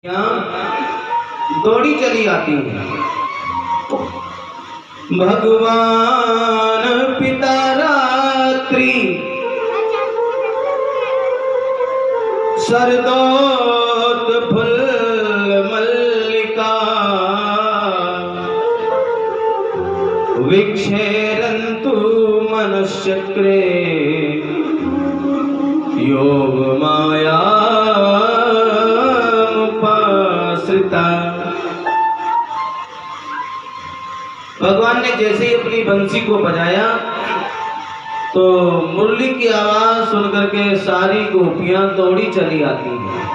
यहाँ दौड़ी चली आती है। भगवान पिता रात्रि सरदोत फुल मल्लिका विक्षेरन्तु मनश्चक्रे योग माया भगवान ने जैसे ही अपनी बंसी को बजाया तो मुरली की आवाज सुनकर के सारी गोपियां दौड़ी चली आती हैं।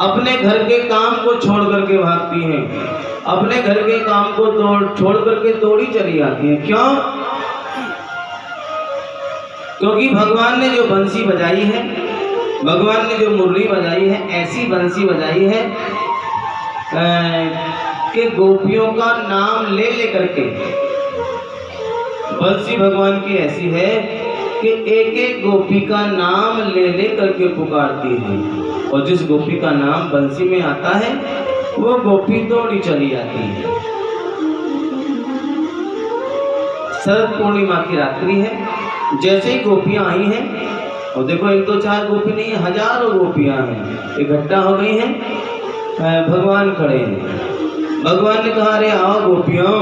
अपने घर के काम को छोड़ करके भागती हैं, अपने घर के काम को छोड़ करके दौड़ी चली आती हैं। क्यों? क्योंकि भगवान ने जो बंसी बजाई है, भगवान ने जो मुरली बजाई है, ऐसी बंसी बजाई है कि गोपियों का नाम ले लेकर के, बंसी भगवान की ऐसी है कि एक एक गोपी का नाम ले ले करके पुकारती है, और जिस गोपी का नाम बंसी में आता है वो गोपी दौड़ी चली आती है। शरद पूर्णिमा की रात्रि है। जैसे ही गोपियां आई हैं, और देखो एक दो चार गोपी नहीं, हजारों गोपियां हैं, इकट्ठा हो गई हैं। भगवान खड़े हैं। भगवान ने कहा, अरे आओ गोपियों,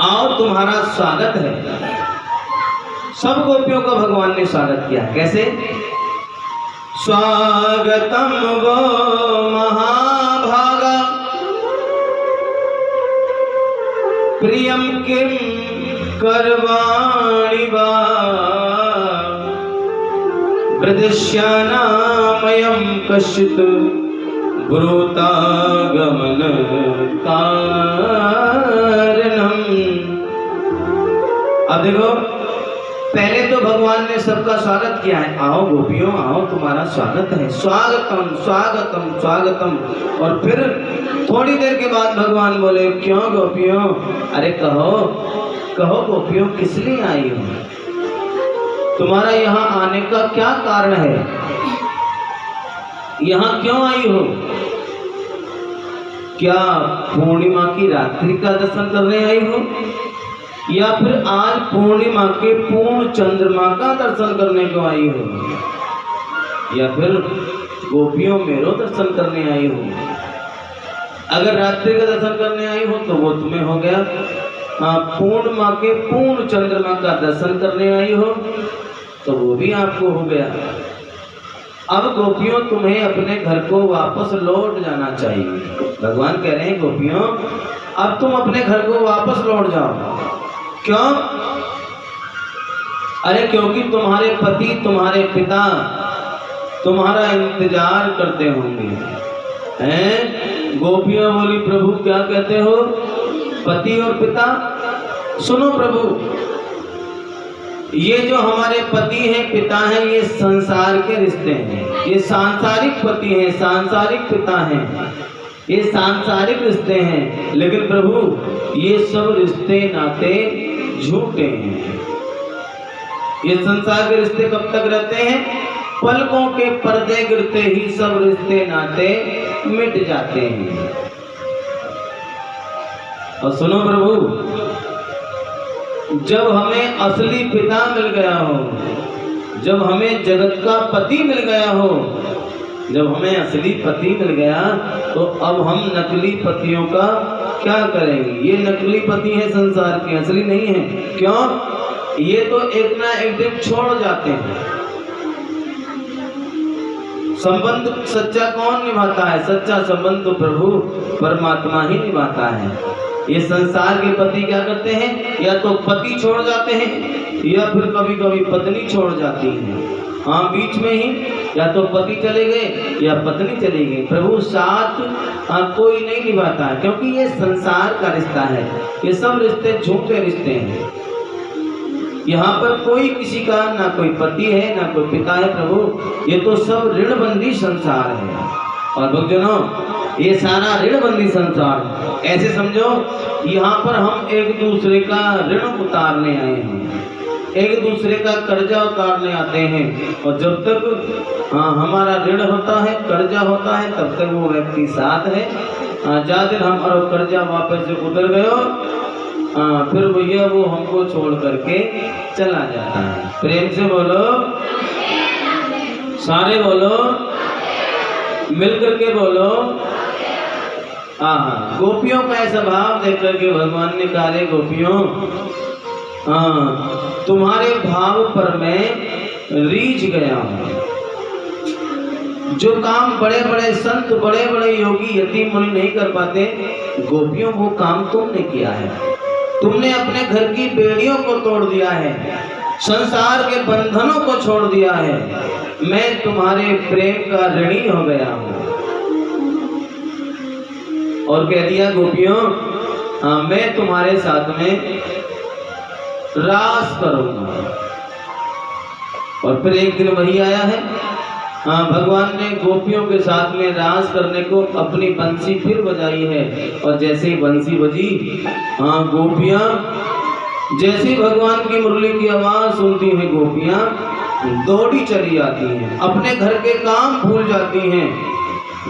आओ, तुम्हारा स्वागत है। सब गोपियों का भगवान ने स्वागत किया। कैसे? स्वागतम वो महाभागा प्रियम किम करवाणि वा प्रदिश्यानामयं कश्चित् ब्रूतागमन कारणम। अब देखो, पहले तो भगवान ने सबका स्वागत किया है। आओ गोपियों, आओ, तुम्हारा स्वागत है, स्वागतम स्वागतम स्वागतम। और फिर थोड़ी देर के बाद भगवान बोले, क्यों गोपियों? अरे कहो कहो गोपियों, किस लिए आई हो? तुम्हारा यहाँ आने का क्या कारण है? यहाँ क्यों आई हो? क्या पूर्णिमा की रात्रि का दर्शन करने आई हो, या फिर आज पूर्णिमा के पूर्ण चंद्रमा का दर्शन करने को आई हो, या फिर गोपियों मेरो दर्शन करने आई हो? अगर रात्रि का दर्शन करने आई हो तो वो तुम्हें हो गया। पूर्णिमा के पूर्ण चंद्रमा का दर्शन करने आई हो तो वो भी आपको हो गया। अब गोपियों, तुम्हें अपने घर को वापस लौट जाना चाहिए। भगवान कह रहे हैं, गोपियों अब तुम अपने घर को वापस लौट जाओ। क्यों? अरे क्योंकि तुम्हारे पति, तुम्हारे पिता तुम्हारा इंतजार करते होंगे। हैं? गोपियां बोली, प्रभु क्या कहते हो? पति और पिता? सुनो प्रभु, ये जो हमारे पति हैं, पिता हैं, ये संसार के रिश्ते हैं, ये सांसारिक पति हैं, सांसारिक पिता हैं, ये सांसारिक रिश्ते हैं। लेकिन प्रभु, ये सब रिश्ते नाते झूठे हैं। ये संसार के रिश्ते कब तक रहते हैं? पलकों के पर्दे गिरते ही सब रिश्ते नाते मिट जाते हैं। और सुनो प्रभु, जब हमें असली पिता मिल गया हो, जब हमें जगत का पति मिल गया हो, जब हमें असली पति मिल गया, तो अब हम नकली पतियों का क्या करेंगे? ये नकली पति हैं संसार के, असली नहीं है। क्यों? ये तो एक ना एक दिन छोड़ जाते हैं। संबंध सच्चा कौन निभाता है? सच्चा संबंध तो प्रभु परमात्मा ही निभाता है। ये संसार के पति क्या करते हैं? या तो पति छोड़ जाते हैं, या फिर कभी कभी पत्नी छोड़ जाती है। हाँ, बीच में ही या तो पति चले गए या पत्नी चली गई। प्रभु साथ कोई नहीं निभाता है, क्योंकि ये संसार का रिश्ता है। ये सब रिश्ते झूठे रिश्ते हैं। यहाँ पर कोई किसी का ना कोई पति है, ना कोई पिता है प्रभु। ये तो सब ऋणबंदी संसार है। और भक्तजनों, ये सारा ऋणबंदी संसार, ऐसे समझो यहाँ पर हम एक दूसरे का ऋण उतारने आए हैं। एक दूसरे का कर्जा उतारने आते हैं, और जब तक हमारा ऋण होता है, कर्जा होता है, तब तक वो व्यक्ति साथ है। जा दिन हमारा कर्जा वापस से उतर गयो, फिर भैया वो हमको छोड़ करके चला जाता है। प्रेम से बोलो, सारे बोलो, मिल करके बोलो। गोपियों का ऐसा भाव देख करके भगवान ने कहा, रे गोपियों, तुम्हारे भाव पर मैं रीझ गया हूँ। जो काम बड़े बड़े संत, बड़े बड़े योगी, यतीम मुनि नहीं कर पाते, गोपियों वो काम तुमने किया है। तुमने अपने घर की बेड़ियों को तोड़ दिया है, संसार के बंधनों को छोड़ दिया है। मैं तुम्हारे प्रेम का ऋणी हो गया हूँ। और कह दिया, गोपियों, मैं तुम्हारे साथ में रास करूंगा। और फिर एक दिन वही आया है, भगवान ने गोपियों के साथ में रास करने को अपनी बंसी फिर बजाई है। और जैसे ही बंसी बजी, गोपियां जैसे भगवान की मुरली की आवाज सुनती हैं, गोपियां दौड़ी चली जाती हैं, अपने घर के काम भूल जाती हैं।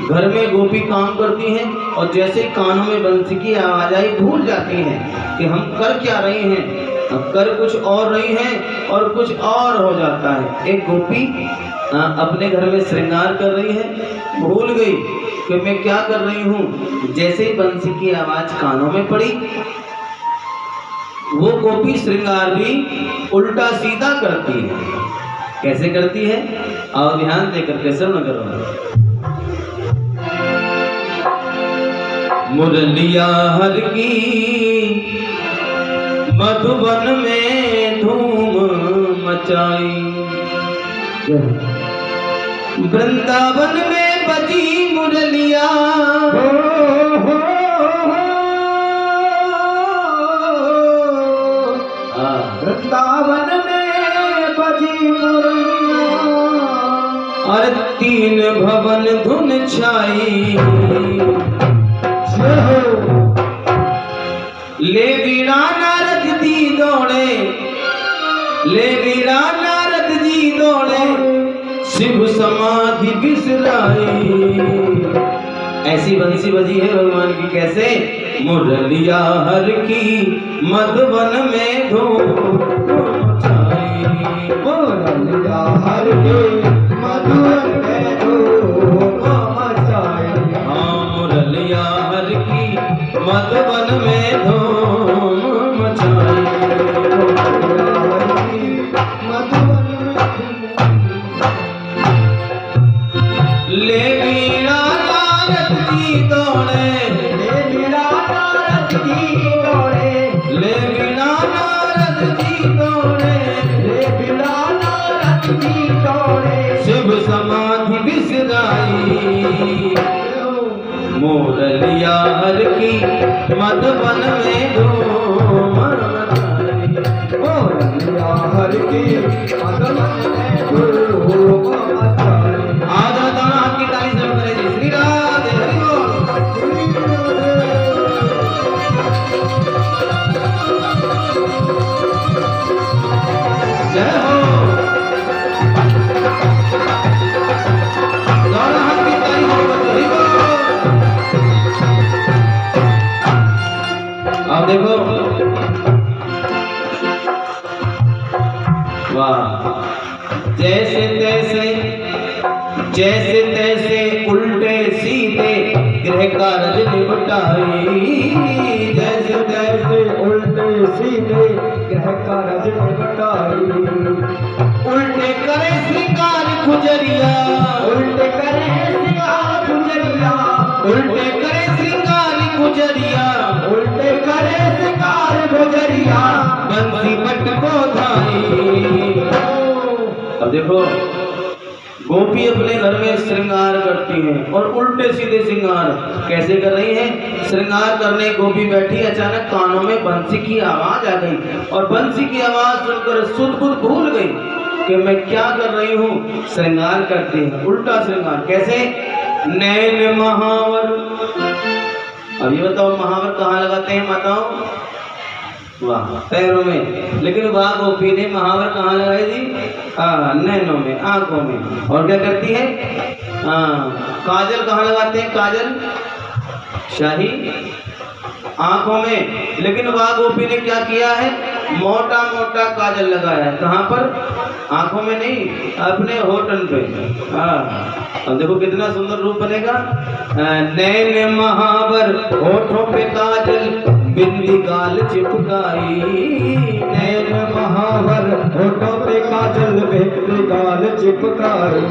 घर में गोपी काम करती हैं, और जैसे कानों में बंसी की आवाज आई, भूल जाती हैं कि हम कर क्या रही हैं, कर कुछ और रही हैं, और कुछ और हो जाता है। एक गोपी अपने घर में श्रृंगार कर रही है, भूल गई कि मैं क्या कर रही हूँ। जैसे ही बंसी की आवाज कानों में पड़ी, वो गोपी श्रृंगार भी उल्टा सीधा करती है। कैसे करती है? और ध्यान देकर के श्रवण करो। मुरलिया हर की मधुबन में धूम मचाई, वृंदावन में बजी मुरलिया, वृंदावन में बजी मुरलिया, और तीन भवन धुन छाई। ले वीणा नारद जी दौड़े, ले वीणा नारद जी दौड़े, शिव समाधि बिसराई। ऐसी बंसी बजी है भगवान की। कैसे? मुरलिया हर की मधुबन में धूम मचाई, मुरलिया हर की मधुबन में धूम मचाई। मुरलिया हर की मधुबन में धूम मचाई, ले वीणा नारद जी दौड़े, ले वीणा नारद जी दौड़े, ले वीणा नारद जी दौड़े, ले वीणा नारद जी दौड़े, शिव समाधि बिसराई। मुरलिया हर की मधुबन में धूम मचाई, मुरलिया हर की मधुबन में धूम मचाई। आज दोनों हाथ की ताली से करें जी, श्री राधे हरि बोल। जय हो। दोनों हाथ की ताली से हरि बोल। अब देखो, वाह, जैसे तैसे, जैसे तैसे उल्टे सीधे ग्रह कार्य निपटाई, जैसे तैसे उल्टे सीधे ग्रह कार्य निपटाई। उल्टे करे श्रृंगार गुजरिया, उल्टे करे श्रृंगार गुजरिया, उल्टे करे श्रृंगार गुजरिया, उल्टे करे श्रृंगार गुजरिया, बंसी पट को धाई। अब देखो, गोपी अपने घर में श्रृंगार करती हैं, और उल्टे सीधे श्रृंगार कैसे कर रही हैं? श्रृंगार करने गोपी बैठी, अचानक कानों में बंसी की आवाज आ गई, और बंसी की आवाज सुनकर सुध-बुध भूल गई कि मैं क्या कर रही हूँ। श्रृंगार करती है, उल्टा श्रृंगार। कैसे? नैन महावर। अब ये बताओ, महावर कहाँ लगाते हैं माताओं? वाह, पैरों में। लेकिन वाह गोपी ने महावर कहाँ लगाई जी? नैनों में, आंखों में। और क्या करती है? काजल कहाँ लगाते हैं? काजल शाही आंखों में। लेकिन वाह गोपी ने क्या किया है? मोटा मोटा काजल लगाया है। कहाँ पर? आंखों में नहीं, अपने होठन पे। अब देखो कितना सुंदर रूप बनेगा। नैन महावर होठों पे काजल, बिंदी गाल चिपकाई। नैन महावर होठों पे काजल, बिंदी गाल चिपकाई।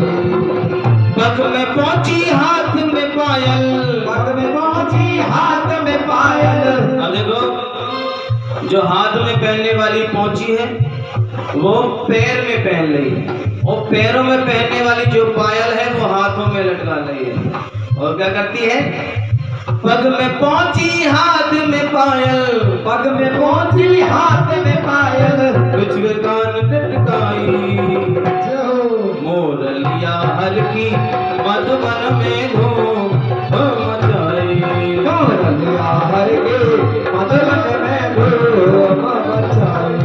पग में पहुंची हाथ में पायल, पग में पहुंची हाथ में पायल। अब देखो जो हाथ में पहनने वाली पहुंची है वो पैर में पहन रही है, और पैरों में पहनने वाली जो पायल है वो हाथों में लटका रही है। और क्या करती है? पग में पहुंची हाथ में पायल, पग में पहुंची हाथ में पायल। बिछुए कान लटकाई। मोर लिया हर की मधुबन में धूम मचाई। मोर लिया हर की मधुबन में धूम मचाई।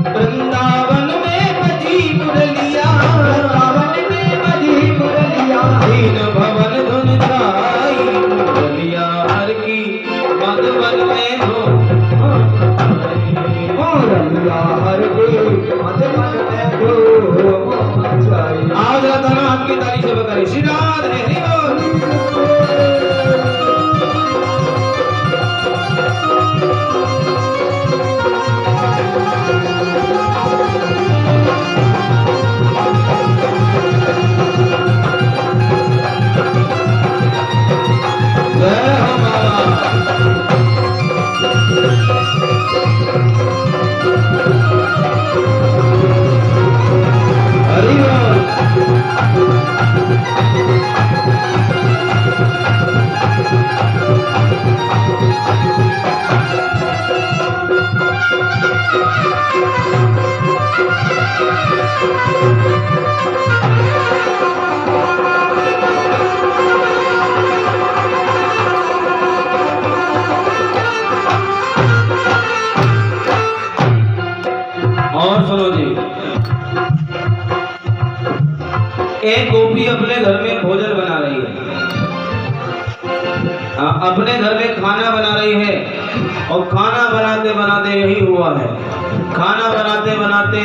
वृंदावन में बजी मुरलिया, वृंदावन में बजी मुरलिया। दीन भवन धुन छाई। मुरलिया हर की मधुबन में धूम मचाई। मोर लिया हर की मधुबन में धूम मचाई। आज राधा आपकी ताली से बकरे श्री राधे हरि बोल। और सुनो जी, एक गोपी अपने घर में भोजन बना रही है, अपने घर में खाना बना रही है। और खाना बनाते बनाते यही हुआ है, खाना बनाते बनाते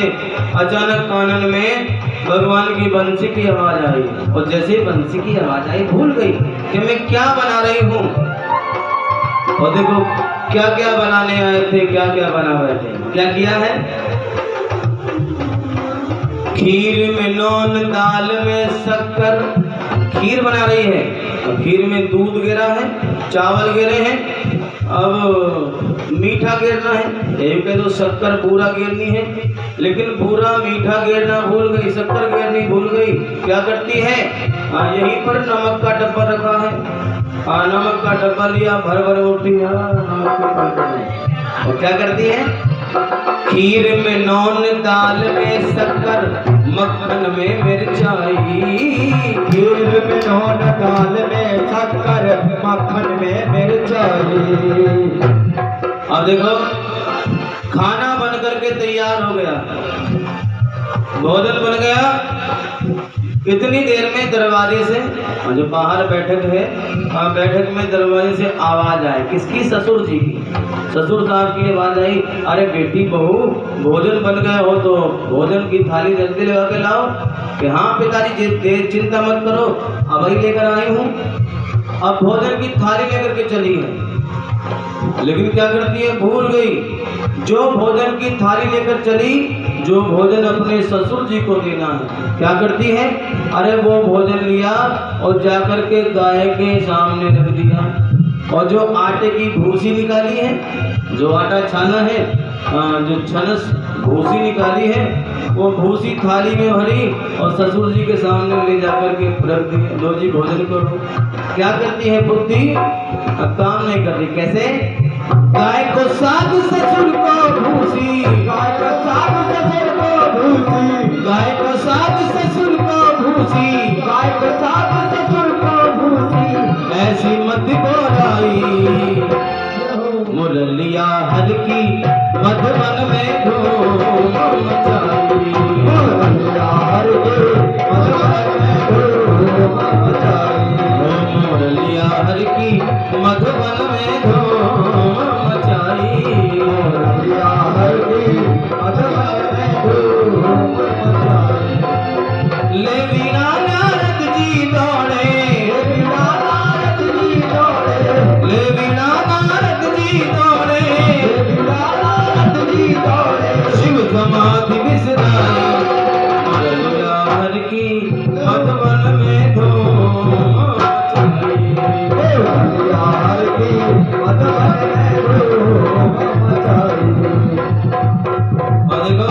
अचानक कानन में भगवान की बंसी की आवाज आई। और जैसे बंसी की आवाज आई भूल गई कि मैं क्या बना रही हूँ। और देखो क्या क्या बनाने आए थे, क्या क्या बना बैठे। क्या किया है? खीर में नौन, दाल में शक्कर। खीर बना रही है, खीर में दूध गिरा है, चावल गिरे हैं, अब मीठा गिरना है। एक कह दो शक्कर पूरा गिरनी है, लेकिन पूरा मीठा गिरना भूल गई, शक्कर गिरनी भूल गई। क्या करती है? यहीं पर नमक का डब्बा रखा है, नमक का डब्बा लिया, भर भर उठी नमक के डब्बे में। और क्या करती है? खीर में नौन, दाल में शक्कर, मक्खन में मिर्चाई। खीर में नौन, दाल में शक्कर, मक्खन में मिर्चाई। अब देखो खाना बन करके तैयार हो गया, भोजन बन गया। इतनी देर में दरवाजे से, जो बाहर बैठक है, बैठक में दरवाजे से आवाज आई। किसकी? ससुर जी की। ससुर साहब की आवाज आई, अरे बेटी बहू भोजन बन गया हो तो भोजन की थाली जल्दी लगा के लाओ। कि हाँ पिताजी जी चिंता मत करो, अब ही लेकर आई हूँ। अब भोजन की थाली लेकर के चली है, लेकिन क्या करती है? भूल गई। जो भोजन की थाली लेकर चली, जो भोजन अपने ससुर जी को देना है, क्या करती है? अरे वो भोजन लिया और जाकर के गाय के सामने रख दिया। और जो आटे की भूसी निकाली है, जो आटा छाना है, जो छनस भूसी निकाली है, वो भूसी थाली में भरी और ससुर जी के सामने ले जाकर के रख दी। लो जी भोजन करो। क्या करती है बुद्धि? काम नहीं करती। कैसे? गाय को साग, ससुर को भूसी। गाय को साग, ससुर को भूसी। गाय को साग, ससुर को भूसी। गाय को साग, ससुर को भूसी। ऐसी मत बोलाई। मुरलिया हर की की मधुबन में धूम मचाई। मैया हर की मधुबन में धूम मचाई। ले वीणा नारद जी दौड़े, ले वीणा नारद जी दौड़े, ले वीणा नारद जी दौड़े, ले वीणा नारद जी दौड़े। शिव समाधि विसराई। मैया हर की मधुबन में धूम मचाई। मैया हर की मधुबन में धूम मचाई। और देखो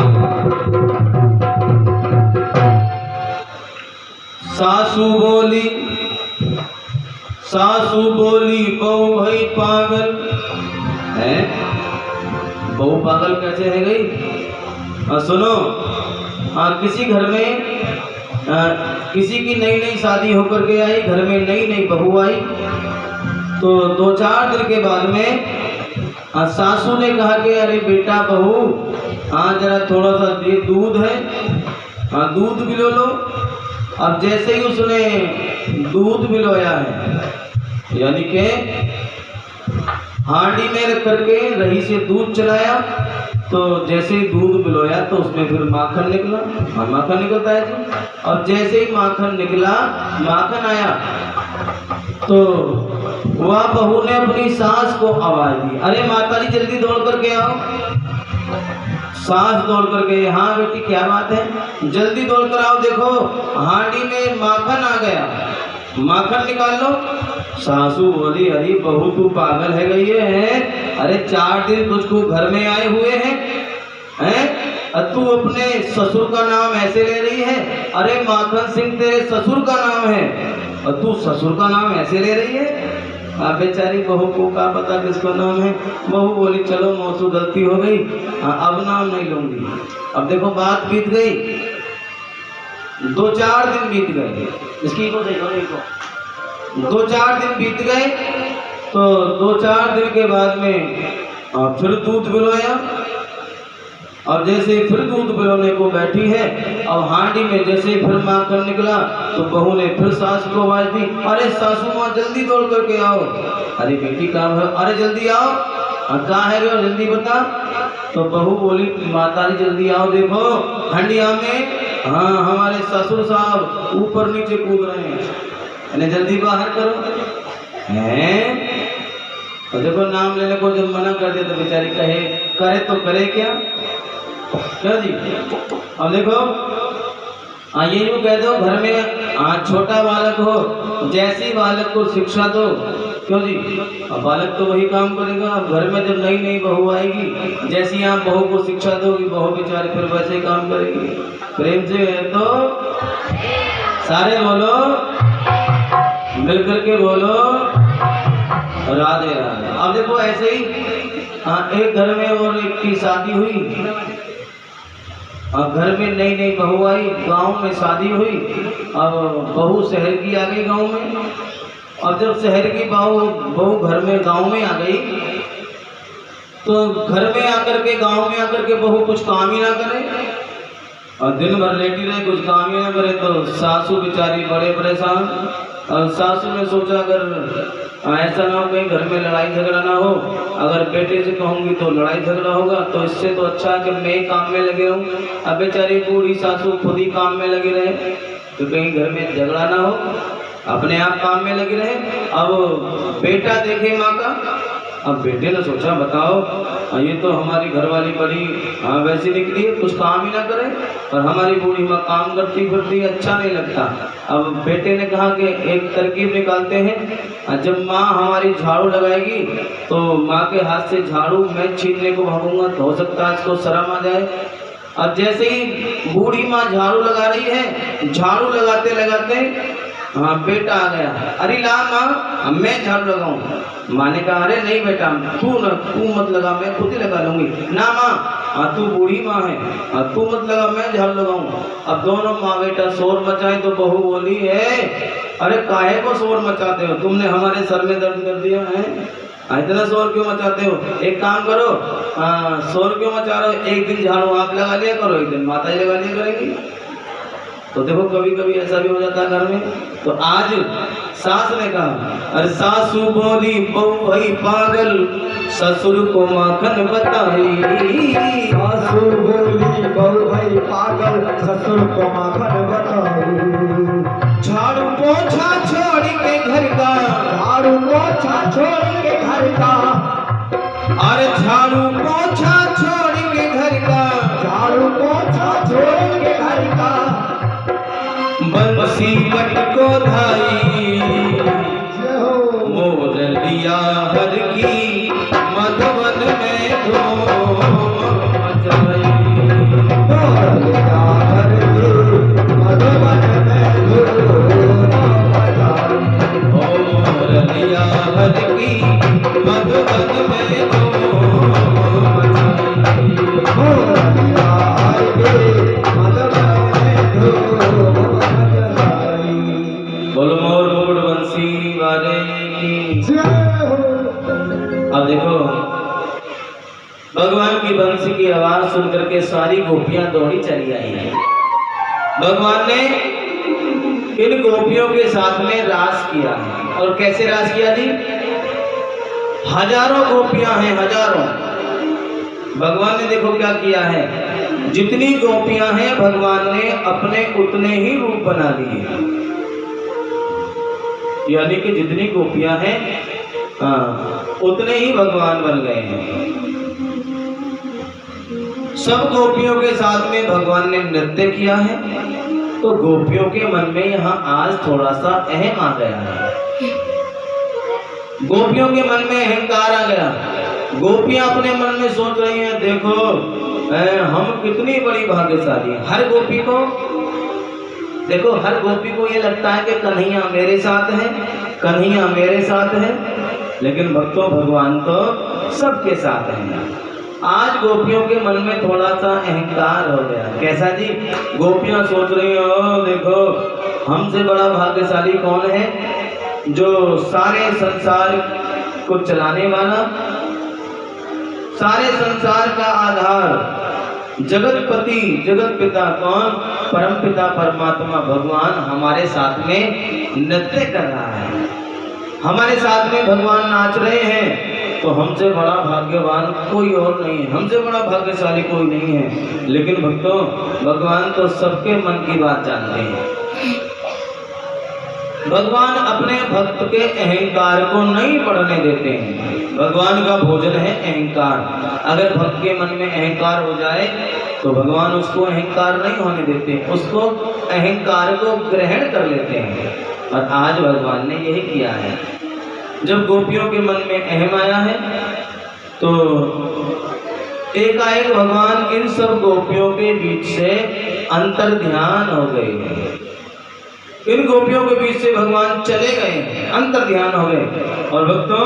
सासू बोली बहू भई पागल है। बहू पागल कैसे है गई? और सुनो, किसी घर में किसी की नई नई शादी होकर के आई, घर में नई नई बहू आई। तो 2-4 दिन के बाद में सासू ने कहा कि अरे बेटा बहू, हाँ जरा थोड़ा सा दूध है, हाँ दूध पिलो लो। अब जैसे ही उसने दूध पिलोया है, यानी कि हांडी में रख करके रही से दूध चलाया, तो जैसे ही दूध पिलोया तो उसमें फिर माखन निकला। हाँ माखन निकलता है जी। अब जैसे ही माखन निकला, माखन आया, तो वह बहू ने अपनी सास को आवाज दी, अरे माता जी जल्दी दौड़ करके आओ। सास दौड़ करके, हाँ बेटी क्या बात है, जल्दी दौड़ कर आओ, देखो हांडी में माखन आ गया, माखन निकाल लो। सासू बोली अरे बहू तू पागल है गई है, अरे 4 दिन तुझको घर में आए हुए हैं, तू अपने ससुर का नाम ऐसे ले रही है। अरे माखन सिंह तेरे ससुर का नाम है और तू ससुर का नाम ऐसे ले रही है। अब बेचारी बहू को क्या पता किसका नाम है। बहू बोली चलो मौसू गलती हो गई, अब नाम नहीं लूंगी। अब देखो बात बीत गई, 2-4 दिन बीत गए, इसकी को सही को 2-4 दिन बीत गए। तो 2-4 दिन के बाद में फिर दूध पिलोया। और जैसे फिर दूध पिलोने को बैठी है, अब हांडी में जैसे फिर माखन निकला, तो बहू ने फिर सास को आवाज दी, अरे सासू माँ जल्दी दौड़ करके आओ। अरे बेटी काम है, अरे जल्दी आओ, कहाँ है रे जल्दी बता। तो बहू बोली माता जी जल्दी आओ, देखो हंडिया में हाँ हमारे ससुर साहब ऊपर नीचे कूद रहे हैं, इन्हें जल्दी बाहर करो। हैं तो देखो नाम लेने को जब मना कर दिया तो बेचारी कहे करे तो करे क्या जी। अब देखो ये यूँ कह दो घर में छोटा बालक हो, जैसी बालक को शिक्षा दो, क्यों जी, अब बालक तो वही काम करेगा। अब घर में जब नई नई बहू आएगी, जैसी आप बहू को शिक्षा दोगी, बहू बेचारी फिर वैसे ही काम करेगी। प्रेम से तो सारे बोलो, मिल करके बोलो राधे राधे। अब देखो ऐसे ही एक घर में और एक की शादी हुई, घर में नई नई बहू आई, गांव में शादी हुई। अब बहू शहर की आ गई गांव में। अब जब शहर की बहू घर में गांव में आ गई, तो घर में आकर के गांव में आकर के बहू कुछ काम ही ना करे और दिन भर लेटी रहे, कुछ काम ही ना करे। तो सासू बेचारी बड़े परेशान। और सासू ने सोचा अगर ऐसा ना हो कहीं घर में लड़ाई झगड़ा ना हो, अगर बेटे से कहूँगी तो लड़ाई झगड़ा होगा, तो इससे तो अच्छा कि मैं काम में लगे रहूँ। अब बेचारी बूढ़ी सासू खुद ही काम में लगी रहे, तो कहीं घर में झगड़ा ना हो, अपने आप काम में लगी रहे। अब बेटा देखे माँ का, अब बेटे ने सोचा बताओ ये तो हमारी घरवाली बड़ी वैसी निकली है, कुछ काम ही ना करे, और हमारी बूढ़ी माँ काम करती फिरती, अच्छा नहीं लगता। अब बेटे ने कहा कि एक तरकीब निकालते हैं, जब माँ हमारी झाड़ू लगाएगी तो माँ के हाथ से झाड़ू मैं छीनने को भागूंगा, तो हो सकता है इसको शर्म आ जाए। अब जैसे ही बूढ़ी माँ झाड़ू लगा रही है, झाड़ू लगाते लगाते बेटा आ गया, अरे ला माँ मैं झाड़ू लगाऊं। माँ ने कहा अरे नहीं बेटा तू मत लगा, मैं खुद ही लगा लूंगी। ना माँ तू बूढ़ी माँ है, तू मत लगा, मैं झाड़ू लगाऊं। अब दोनों माँ बेटा शोर मचाए तो बहू बोली है अरे काहे को शोर मचाते हो, तुमने हमारे सर में दर्द कर दिया है, इतना शोर क्यों मचाते हो। एक काम करो, शोर क्यों मचा रहे हो, एक दिन झाड़ू आप लगा लिया करो, एक दिन माता जी लगा लिया करेंगी। तो देखो कभी कभी ऐसा भी हो जाता है घर में। तो आज सास ने कहा, अरे सासू बोली बहू भई पागल, ससुर को माखन बताई। सासू बोली बहू भई पागल, ससुर को माखन बताई। झाड़ू पोछा छोड़ के घर का, झाड़ू पोछा छोड़ के घर का, अरे झाड़ू पोछा छोड़ के घर का, झाड़ू पोछा छोड़ के घर का, बंसी बट को धाई, मोर लिया हर की मधुबन में धूम मचाई। मोर लिया हर की मधुबन में धूम मचाई। मोर लिया हर की मधुबन में धूम मचाई। मोर लिया हर की मधुबन में धूम मचाई। बोलो मोर मुकुट बंसी वाले की जय हो। अब देखो भगवान की बंसी की आवाज सुनकर के सारी गोपियां दौड़ी चली आई हैं। भगवान ने इन गोपियों के साथ में रास किया है। और कैसे रास किया जी? हजारों गोपियां हैं, हजारों। भगवान ने देखो क्या किया है, जितनी गोपियां हैं भगवान ने अपने उतने ही रूप बना दिए। यानी कि जितनी गोपियां हैं उतने ही भगवान बन गए हैं। सब गोपियों के साथ में भगवान ने नृत्य किया है। तो गोपियों के मन में यहाँ आज थोड़ा सा अहम आ गया है। गोपियों के मन में अहंकार आ गया। गोपियां अपने मन में सोच रही हैं, देखो हम कितनी बड़ी भाग्यशाली हैं। हर गोपी को देखो, हर गोपी को ये लगता है कि कन्हैया मेरे साथ है, कन्हैया मेरे साथ है। लेकिन भक्तों, भगवान तो सबके साथ है। आज गोपियों के मन में थोड़ा सा अहंकार हो गया। कैसा जी? गोपियां सोच रही हो, देखो हमसे बड़ा भाग्यशाली कौन है, जो सारे संसार को चलाने वाला, सारे संसार का आधार, जगतपति जगत पिता कौन? परम पिता परमात्मा भगवान हमारे साथ में नृत्य कर रहा है, हमारे साथ में भगवान नाच रहे हैं। तो हमसे बड़ा भाग्यवान कोई और नहीं है, हमसे बड़ा भाग्यशाली कोई नहीं है। लेकिन भक्तों, भगवान तो सबके मन की बात जानते हैं। भगवान अपने भक्त के अहंकार को नहीं बढ़ने देते हैं। भगवान का भोजन है अहंकार। अगर भक्त के मन में अहंकार हो जाए तो भगवान उसको अहंकार नहीं होने देते, उसको अहंकार को ग्रहण कर लेते हैं। और आज भगवान ने यही किया है। जब गोपियों के मन में अहम आया है तो एकाएक भगवान इन सब गोपियों के बीच से अंतर ध्यान हो गए। इन गोपियों के बीच से भगवान चले गए, अंतर ध्यान हो गए। और भक्तों,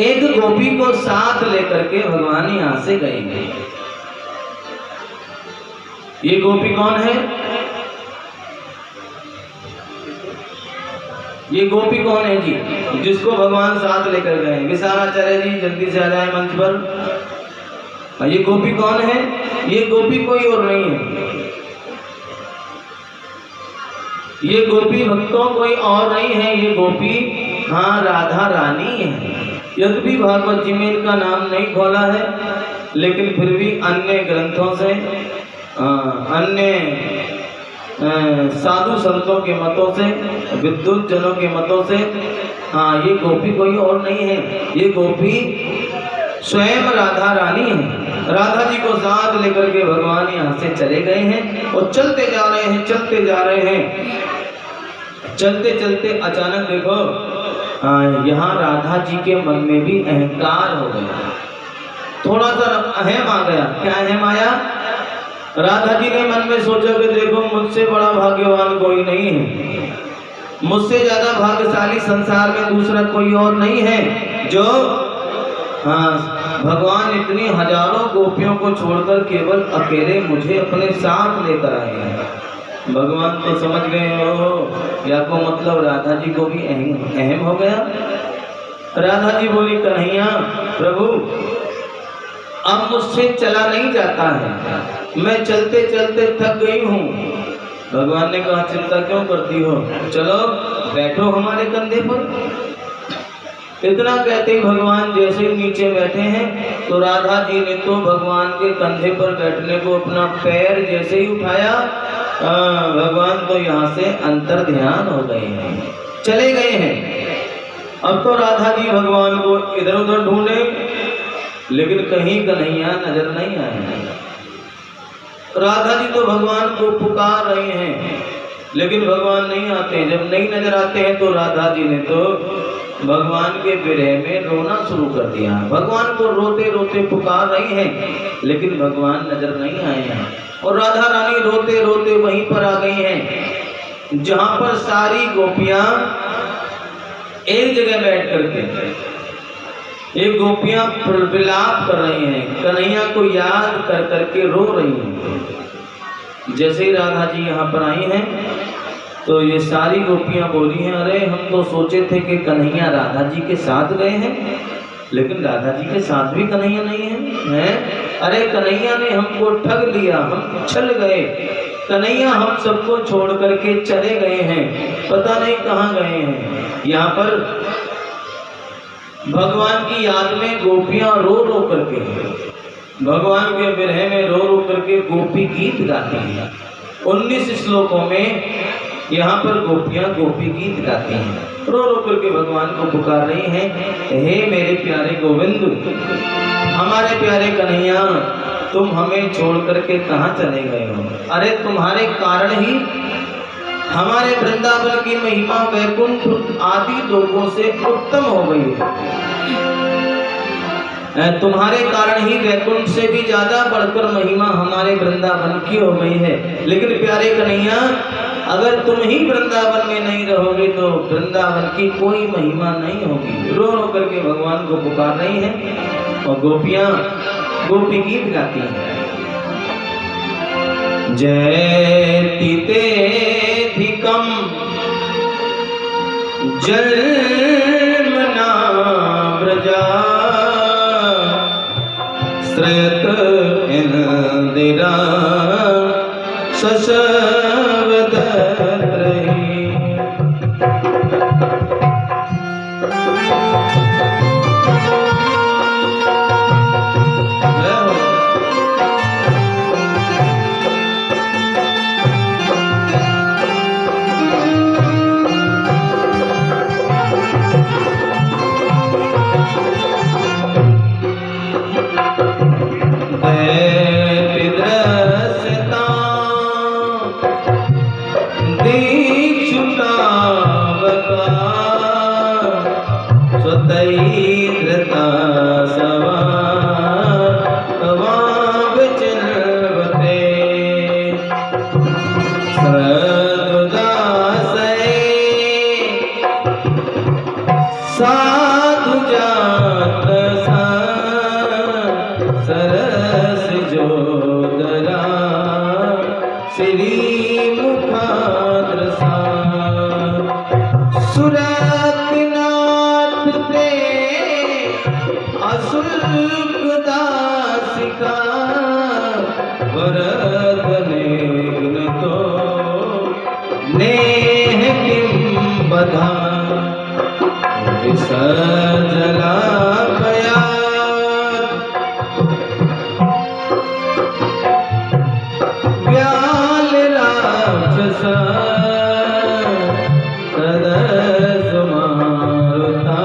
एक गोपी को साथ लेकर के भगवान यहां से गए। ये गोपी कौन है? ये गोपी कौन है जी, जिसको भगवान साथ लेकर गए? विशालाचार्य जी जल्दी से आ जाए मंच पर। ये गोपी कौन है? ये गोपी कोई और नहीं है। ये गोपी भक्तों कोई और नहीं है। ये गोपी हाँ राधा रानी है। यद्यपि भागवत जी में इनका नाम नहीं खोला है, लेकिन फिर भी अन्य ग्रंथों से, अन्य साधु संतों के मतों से, विद्युत जनों के मतों से हाँ ये गोपी कोई और नहीं है। ये गोपी स्वयं राधा रानी है। राधा जी को साथ लेकर के भगवान यहाँ से चले गए हैं और चलते जा रहे हैं, चलते जा रहे हैं। चलते चलते अचानक देखो यहाँ राधा जी के मन में भी अहंकार हो गया, थोड़ा सा अहम आ गया। क्या अहम आया? राधा जी ने मन में सोचा कि देखो मुझसे बड़ा भाग्यवान कोई नहीं है, मुझसे ज्यादा भाग्यशाली संसार में दूसरा कोई और नहीं है, जो हाँ भगवान इतनी हजारों गोपियों को छोड़कर केवल अकेले मुझे अपने साथ लेकर आए हैं। भगवान तो समझ गए हो या को मतलब राधा जी को भी अहम हो गया। राधा जी बोली, कन्हैया प्रभु अब मुझसे चला नहीं जाता है, मैं चलते चलते थक गई हूँ, भगवान ने कहा चिंता क्यों करती हो, चलो बैठो हमारे कंधे पर। इतना कहते ही भगवान जैसे ही नीचे बैठे हैं तो राधा जी ने तो भगवान के कंधे पर बैठने को अपना पैर जैसे ही उठाया, भगवान तो यहाँ से अंतर ध्यान हो गए हैं, चले गए हैं। अब तो राधा जी भगवान को इधर उधर ढूंढे, लेकिन कहीं कन्हैया नजर नहीं आए। राधा जी तो भगवान को पुकार रहे हैं, लेकिन भगवान नहीं आते। जब नहीं नजर आते हैं तो राधा जी ने तो भगवान के विरह में रोना शुरू कर दिया। भगवान को रोते रोते पुकार रही हैं, लेकिन भगवान नजर नहीं आए हैं। और राधा रानी रोते रोते वहीं पर आ गई हैं जहां पर सारी गोपियां एक जगह बैठ करके एक गोपियां विलाप कर रही हैं, कन्हैया को याद कर करके रो रही हैं। जैसे ही राधा जी यहाँ पर आई हैं तो ये सारी गोपियां बोली हैं, अरे हम तो सोचे थे कि कन्हैया राधा जी के साथ गए हैं, लेकिन राधा जी के साथ भी कन्हैया नहीं है। अरे कन्हैया ने हमको ठग लिया, हम छल गए, कन्हैया हम सबको छोड़ करके चले गए हैं, पता नहीं कहाँ गए हैं। यहाँ पर भगवान की याद में गोपियां रो रो करके, भगवान के विरह में रो रो करके गोपी गीत गाती हैं। 19 श्लोकों में यहाँ पर गोपियां गोपी गीत गाती हैं, रो रो करके भगवान को पुकार रही हैं, हे मेरे प्यारे गोविंद, हमारे प्यारे कन्हैया, तुम हमें छोड़ करके कहाँ चले गए हो? अरे तुम्हारे कारण ही हमारे वृंदावन की महिमा वैकुंठ आदि लोगों से उत्तम हो गई है। तुम्हारे कारण ही वैकुंठ से भी ज्यादा बढ़कर महिमा हमारे वृंदावन की हो गई है। लेकिन प्यारे कन्हैया, अगर तुम ही वृंदावन में नहीं रहोगे तो वृंदावन की कोई महिमा नहीं होगी। रो रो करके भगवान को पुकार रही हैं और गोपियां गोपी गीत गाती हैं। जयति धिकम जन्मना व्रजा श्रयत इंदिरा सशवदत्रहि। साधु जात सरस जोदरा श्री मुखाद्रसा सुरतनाथ ते अशुल्क दासिका वरद नेग्न तो नेह किम बधा सजला पया व्याल राक्षसा सदस मारुता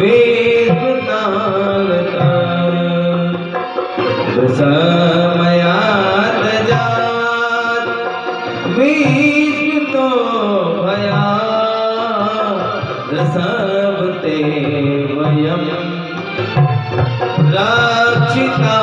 वेदनालता समयात जात विष्णु भया सबते वयम रक्षिता